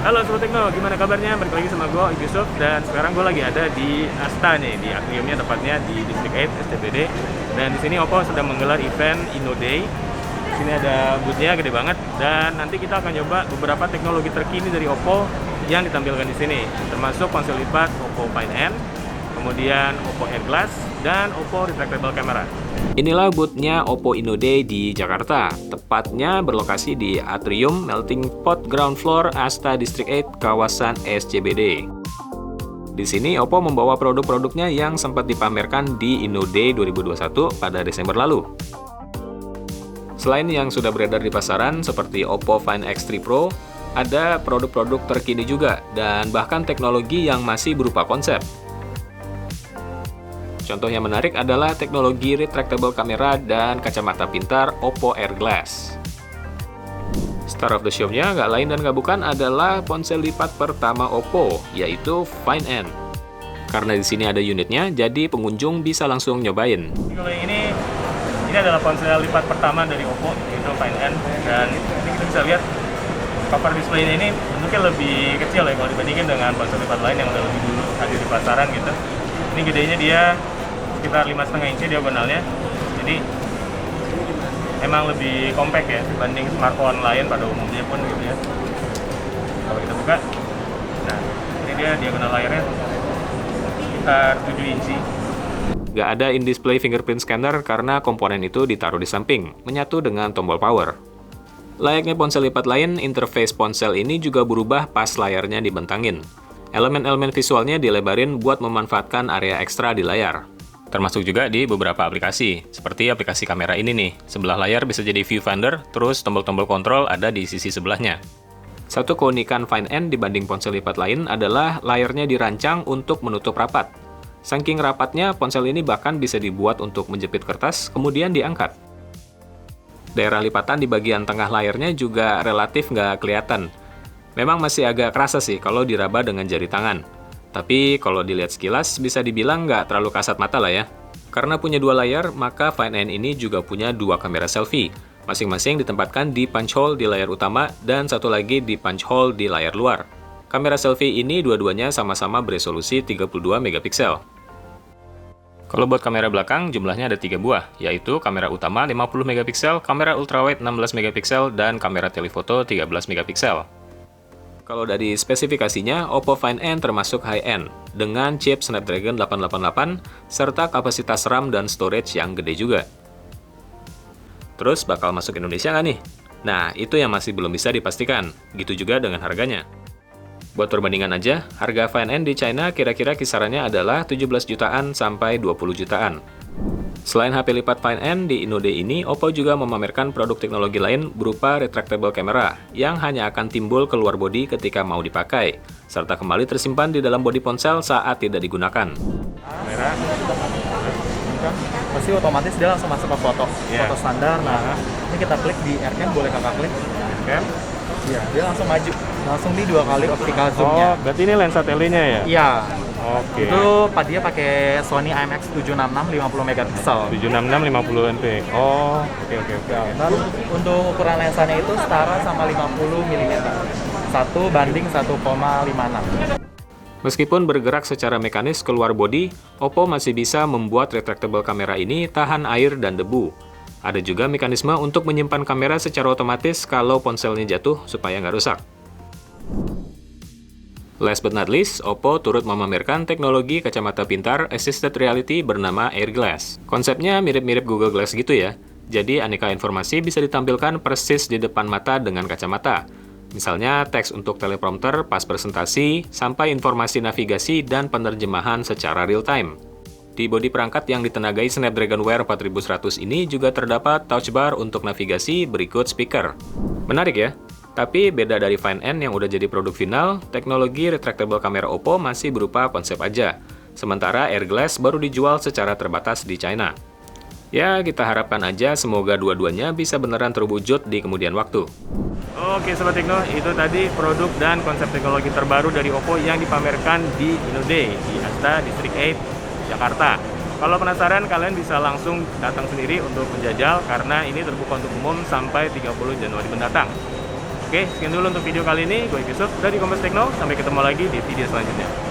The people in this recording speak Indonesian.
Halo Sobat Tekno, gimana kabarnya? Balik lagi sama gue, Yusuf. Dan sekarang gue lagi ada di Asta nih, di atriumnya tepatnya di District 8 SCBD. Dan di sini Oppo sedang menggelar event InnoDay. Di sini ada booth-nya gede banget. Dan nanti kita akan coba beberapa teknologi terkini dari Oppo yang ditampilkan di sini, termasuk ponsel lipat Oppo Find N, kemudian Oppo Air Glass, dan Oppo Retractable Camera. Inilah booth-nya Oppo InnoDay di Jakarta, tepatnya berlokasi di Atrium Melting Pot Ground Floor Asta District 8 kawasan SCBD. Di sini Oppo membawa produk-produknya yang sempat dipamerkan di InnoDay 2021 pada Desember lalu. Selain yang sudah beredar di pasaran seperti Oppo Find X3 Pro, ada produk-produk terkini juga dan bahkan teknologi yang masih berupa konsep. Contoh yang menarik adalah teknologi retractable camera dan kacamata pintar Oppo Air Glass. Star of the show-nya nggak lain dan nggak bukan adalah ponsel lipat pertama Oppo, yaitu Find N. Karena di sini ada unitnya, jadi pengunjung bisa langsung nyobain. Kalau ini adalah ponsel lipat pertama dari Oppo, yaitu Find N. Dan ini kita bisa lihat cover display-nya ini bentuknya lebih kecil ya kalau dibandingin dengan ponsel lipat lain yang udah lebih dulu hadir di pasaran gitu. Ini gedenya dia sekitar 5,5 inci diagonalnya, jadi emang lebih compact ya dibanding smartphone lain pada umumnya pun gitu ya. Kalau kita buka, nah ini dia diagonal layarnya sekitar 7 inci. Gak ada in-display fingerprint scanner karena komponen itu ditaruh di samping, menyatu dengan tombol power. Layaknya ponsel lipat lain, interface ponsel ini juga berubah pas layarnya dibentangin. Elemen-elemen visualnya dilebarin buat memanfaatkan area ekstra di layar. Termasuk juga di beberapa aplikasi, seperti aplikasi kamera ini nih. Sebelah layar bisa jadi viewfinder, terus tombol-tombol kontrol ada di sisi sebelahnya. Satu keunikan Find N dibanding ponsel lipat lain adalah layarnya dirancang untuk menutup rapat. Saking rapatnya, ponsel ini bahkan bisa dibuat untuk menjepit kertas, kemudian diangkat. Daerah lipatan di bagian tengah layarnya juga relatif nggak kelihatan. Memang masih agak kerasa sih kalau diraba dengan jari tangan. Tapi kalau dilihat sekilas, bisa dibilang nggak terlalu kasat mata lah ya. Karena punya dua layar, maka Find N ini juga punya dua kamera selfie. Masing-masing ditempatkan di punch hole di layar utama dan satu lagi di punch hole di layar luar. Kamera selfie ini dua-duanya sama-sama beresolusi 32 megapiksel. Kalau buat kamera belakang, jumlahnya ada 3 buah, yaitu kamera utama 50 megapiksel, kamera ultrawide 16 megapiksel, dan kamera telefoto 13 megapiksel. Kalau dari spesifikasinya, Oppo Find N termasuk high-end, dengan chip Snapdragon 888, serta kapasitas RAM dan storage yang gede juga. Terus bakal masuk Indonesia nggak nih? Nah, itu yang masih belum bisa dipastikan, gitu juga dengan harganya. Buat perbandingan aja, harga Find N di China kira-kira kisarannya adalah 17 jutaan sampai 20 jutaan. Selain HP lipat Find N, di InnoDay ini, Oppo juga memamerkan produk teknologi lain berupa retractable camera yang hanya akan timbul keluar bodi ketika mau dipakai, serta kembali tersimpan di dalam bodi ponsel saat tidak digunakan. Kamera, pasti otomatis dia langsung masuk ke foto standar. Nah, ini kita klik di AirCam, boleh kakak klik? AirCam? Iya, dia langsung maju, langsung di 2 kali optical zoom-nya. Oh, berarti ini lensa tele-nya ya? Iya. Oke. Itu dia pakai Sony IMX 766 50 megapiksel. 766 50 MP. Oh, oke. Dan untuk ukuran lensanya itu setara sama 50 mm. 1:1,56. Meskipun bergerak secara mekanis keluar bodi, Oppo masih bisa membuat retractable kamera ini tahan air dan debu. Ada juga mekanisme untuk menyimpan kamera secara otomatis kalau ponselnya jatuh supaya nggak rusak. Last but not least, Oppo turut memamerkan teknologi kacamata pintar Assisted Reality bernama Air Glass. Konsepnya mirip-mirip Google Glass gitu ya. Jadi aneka informasi bisa ditampilkan persis di depan mata dengan kacamata. Misalnya teks untuk teleprompter pas presentasi, sampai informasi navigasi dan penerjemahan secara real time. Di bodi perangkat yang ditenagai Snapdragon Wear 4100 ini juga terdapat touch bar untuk navigasi berikut speaker. Menarik ya? Tapi beda dari Find N yang udah jadi produk final, teknologi retractable kamera Oppo masih berupa konsep aja. Sementara Air Glass baru dijual secara terbatas di China. Ya, kita harapkan aja semoga dua-duanya bisa beneran terwujud di kemudian waktu. Oke Sobat Tekno, itu tadi produk dan konsep teknologi terbaru dari Oppo yang dipamerkan di InnoDay di Asta District 8, Jakarta. Kalau penasaran, kalian bisa langsung datang sendiri untuk menjajal karena ini terbuka untuk umum sampai 30 Januari mendatang. Oke, sekian dulu untuk video kali ini. Gue Yusuf dari Kompas Tekno. Sampai ketemu lagi di video selanjutnya.